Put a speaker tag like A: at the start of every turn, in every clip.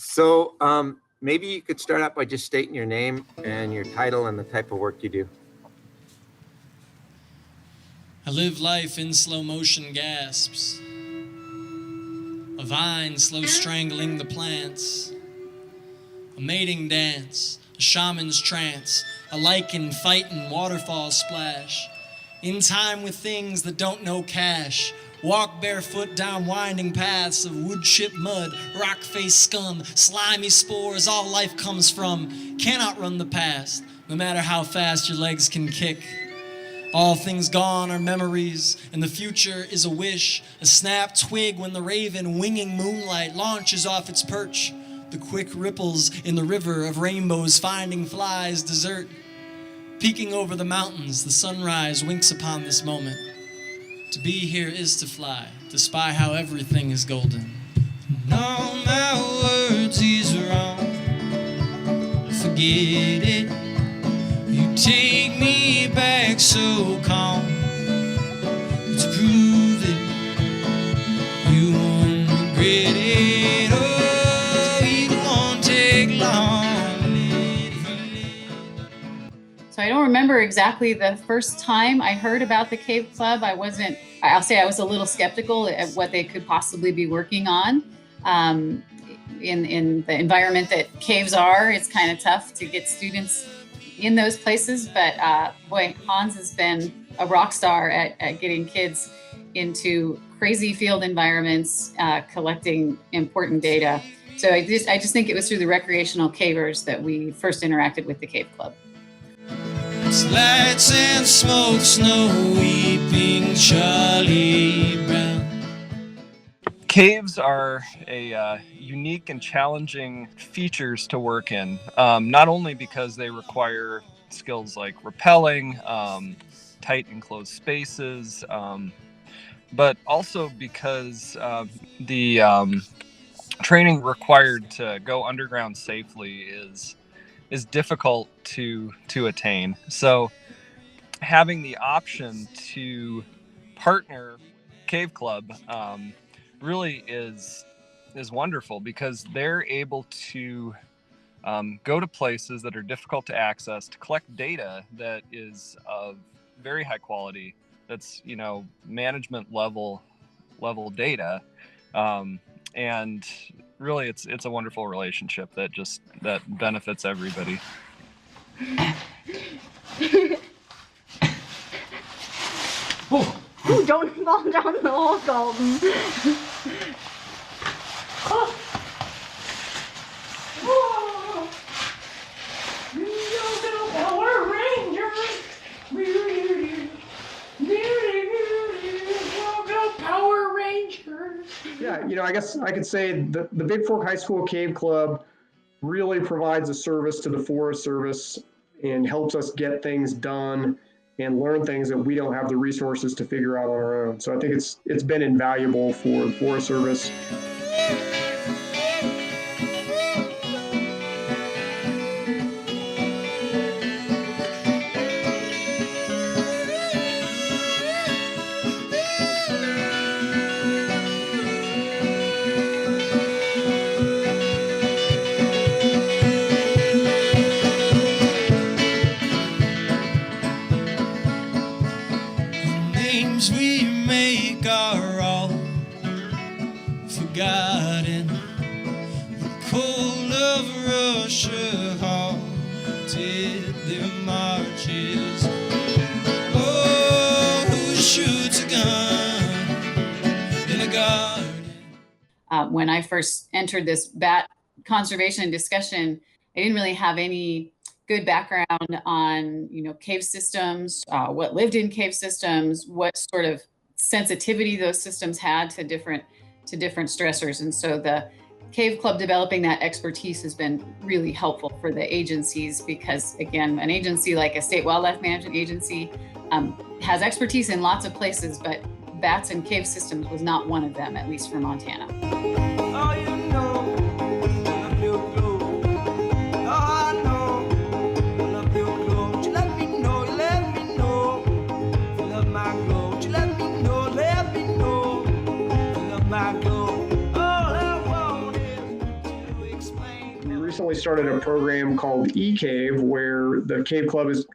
A: So maybe you could start out by just stating your name and your title and the type of work you do.
B: I live life in slow motion gasps, a vine slow strangling the plants, a mating dance, a shaman's trance, a lichen fighting waterfall splash, in time with things that don't know cash. Walk barefoot down winding paths of wood chip mud, rock-faced scum, slimy spores, all life comes from. Cannot run the past, no matter how fast your legs can kick. All things gone are memories, and the future is a wish, a snapped twig when the raven, winging moonlight, launches off its perch. The quick ripples in the river of rainbows finding flies desert. Peeking over the mountains, the sunrise winks upon this moment. To be here is to fly, to spy how everything is golden. And all my words is wrong, forget it. You take me back so calm, to prove it, you won't regret it. Oh, it won't take long.
C: So I don't remember exactly the first time I heard about the Cave Club. I'll say I was a little skeptical at what they could possibly be working on. In the environment that caves are, it's kind of tough to get students in those places. But boy, Hans has been a rock star at getting kids into crazy field environments, collecting important data. So I just think it was through the recreational cavers that we first interacted with the Cave Club.
B: It's lights and smoke, snow weeping Charlie Brown.
D: Caves are a unique and challenging features to work in, not only because they require skills like rappelling, tight enclosed spaces, but also because the training required to go underground safely is difficult to attain. So having the option to partner Cave Club really is wonderful, because they're able to go to places that are difficult to access, to collect data that is of very high quality, that's management level data, and really it's a wonderful relationship that benefits everybody.
E: Oh, don't fall down the hole, Dalton. Oh. Whoa. Yo, Power Rangers. Go Power Rangers.
F: Yeah, I guess I could say the Bigfork High School Cave Club really provides a service to the Forest Service and helps us get things done and learn things that we don't have the resources to figure out on our own. So I think it's been invaluable for the Forest Service.
B: Names we make are all forgotten. The cold of Russia halted their marches. Oh, who shoots a gun in a garden?
C: When I first entered this bat conservation discussion, I didn't really have any good background on, cave systems, what lived in cave systems, what sort of sensitivity those systems had to different stressors. And so the Cave Club developing that expertise has been really helpful for the agencies, because again, an agency like a state wildlife management agency has expertise in lots of places, but bats and cave systems was not one of them, at least for Montana.
G: Oh, I feel blue. Oh, I know, I feel blue. You let me know, you love my glow. You let me know, you love my glow. All I want is to express.
F: recently started a program called eCave, where the Cave Club is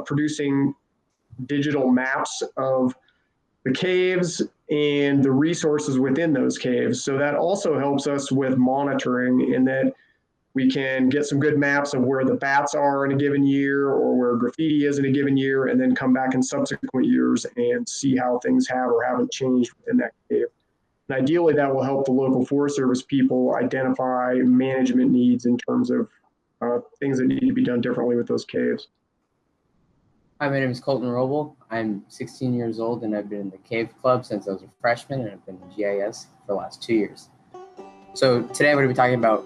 F: producing digital maps of the caves and the resources within those caves. So that also helps us with monitoring, in that we can get some good maps of where the bats are in a given year or where graffiti is in a given year, and then come back in subsequent years and see how things have or haven't changed within that cave. And ideally, that will help the local Forest Service people identify management needs in terms of things that need to be done differently with those caves.
H: Hi, my name is Colton Roble. I'm 16 years old, and I've been in the Cave Club since I was a freshman, and I've been in GIS for the last 2 years. So today we're going to be talking about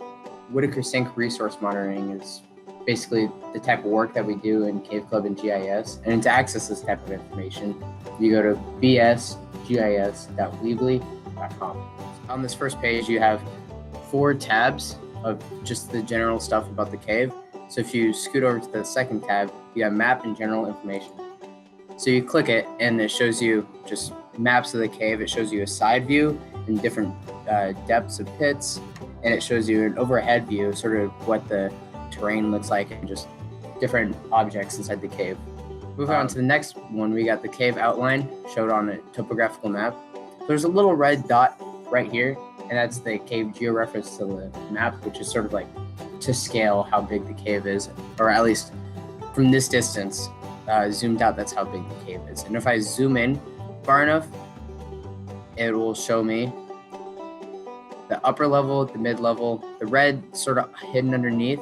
H: Whitaker Sync resource monitoring. Is basically the type of work that we do in Cave Club and GIS. And to access this type of information, you go to bsgis.weebly.com. On this first page, you have 4 tabs of just the general stuff about the cave. So if you scoot over to the second tab, you have map and general information. So you click it and it shows you just maps of the cave. It shows you a side view and different depths of pits. And it shows you an overhead view, sort of what the terrain looks like and just different objects inside the cave. Moving on to the next one, we got the cave outline showed on a topographical map. There's a little red dot right here, and that's the cave georeference to the map, which is sort of like to scale how big the cave is, or at least from this distance, zoomed out, that's how big the cave is. And if I zoom in far enough, it will show me the upper level, the mid-level, the red sort of hidden underneath,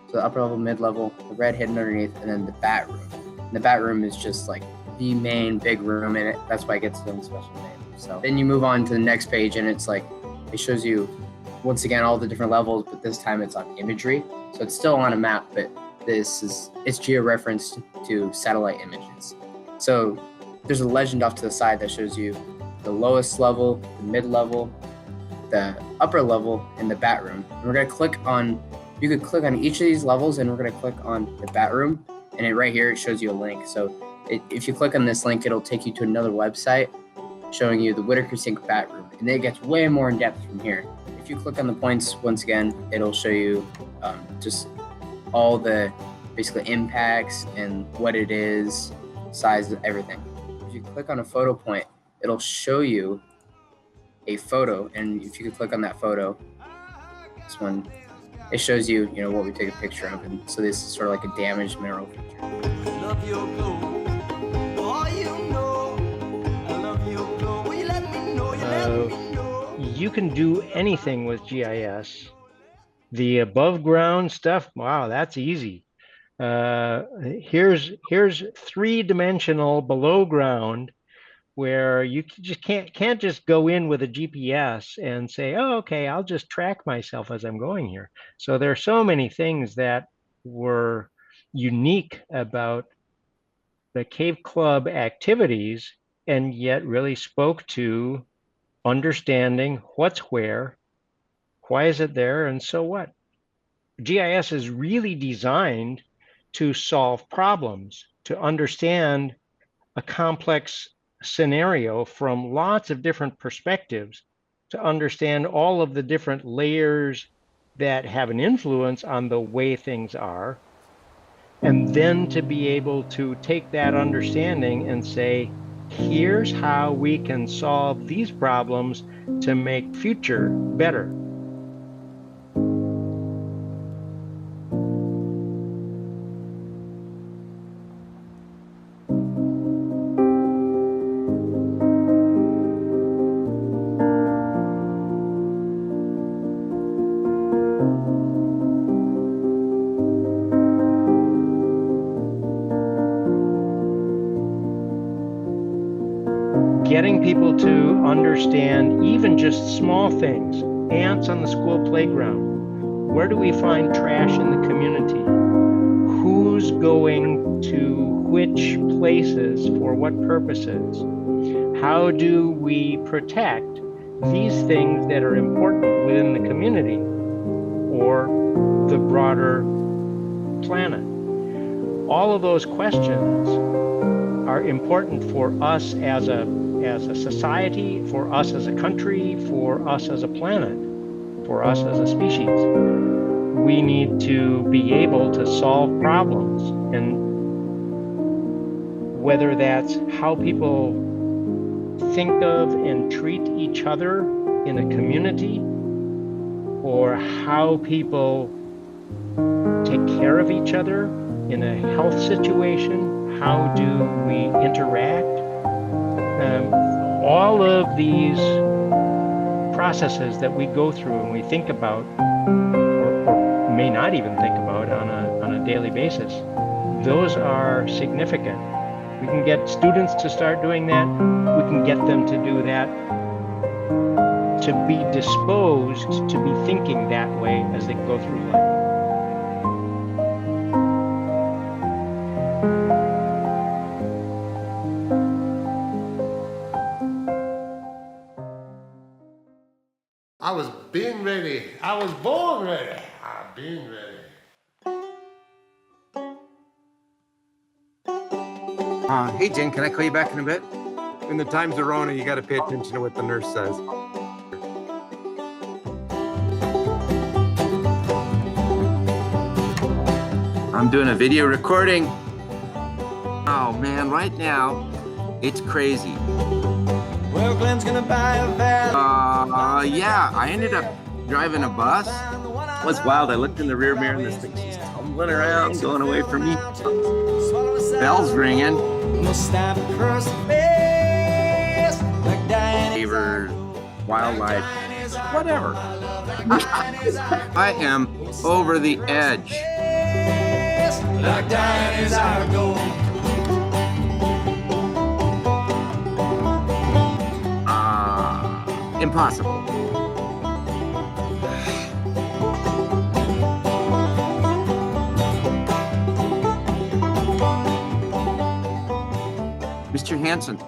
H: so the upper level, mid-level, the red hidden underneath, and then the bat room. And the bat room is just like the main big room in it. That's why it gets its own special name. So then you move on to the next page, and it's like, it shows you, once again, all the different levels, but this time it's on imagery. So it's still on a map, but it's georeferenced to satellite images. So there's a legend off to the side that shows you the lowest level, the mid-level, the upper level, and the bat room. And we're gonna click on, you could click on each of these levels, and we're gonna click on the bat room, and right here it shows you a link. So if you click on this link, it'll take you to another website showing you the Whitaker Sync bat room, and it gets way more in depth from here. If you click on the points, once again, it'll show you just all the basically impacts and what it is, size, everything. If you click on a photo point, it'll show you a photo, and if you could click on that photo, this one, it shows you, what we take a picture of, and so this is sort of like a damaged mineral feature.
G: Love your glow. Oh, you know, I love your glow. Will you let me know? You let me know.
I: You can do anything with GIS. The above ground stuff, wow, that's easy. Here's 3-dimensional below ground, where you just can't just go in with a GPS and say, oh, okay, I'll just track myself as I'm going here. So there are so many things that were unique about the Cave Club activities, and yet really spoke to understanding what's where, why is it there, and so what. GIS is really designed to solve problems, to understand a complex scenario from lots of different perspectives, to understand all of the different layers that have an influence on the way things are, and then to be able to take that understanding and say, here's how we can solve these problems to make future better. Getting people to understand even just small things, ants on the school playground. Where do we find trash in the community? Who's going to which places for what purposes? How do we protect these things that are important within the community or the broader planet? All of those questions are important for us as a society, for us as a country, for us as a planet, for us as a species. we need to be able to solve problems, and whether that's how people think of and treat each other in a community, or how people take care of each other in a health situation, how do we interact? All of these processes that we go through and we think about, or may not even think about on a daily basis, those are significant. We can get students to start doing that. We can get them to do that, to be disposed to be thinking that way as they go through life.
J: I was being ready. I was born ready. I'm being ready.
A: Hey, Jen, can I call you back in a bit? In the times of Rona, you got to pay attention to what the nurse says. I'm doing a video recording. Oh man, right now, it's crazy.
G: Well, Glenn's gonna buy a van.
A: Yeah, I ended up driving a bus. It was wild. I looked in the rear mirror and this thing's just tumbling around, going away from me. Bells ringing.
G: Stop across the face like
A: Beaver, wildlife, whatever. I am over the edge.
G: Like Diane is our goal.
A: Impossible. Mr. Hanson,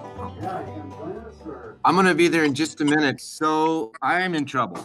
A: I'm going to be there in just a minute, so I'm in trouble.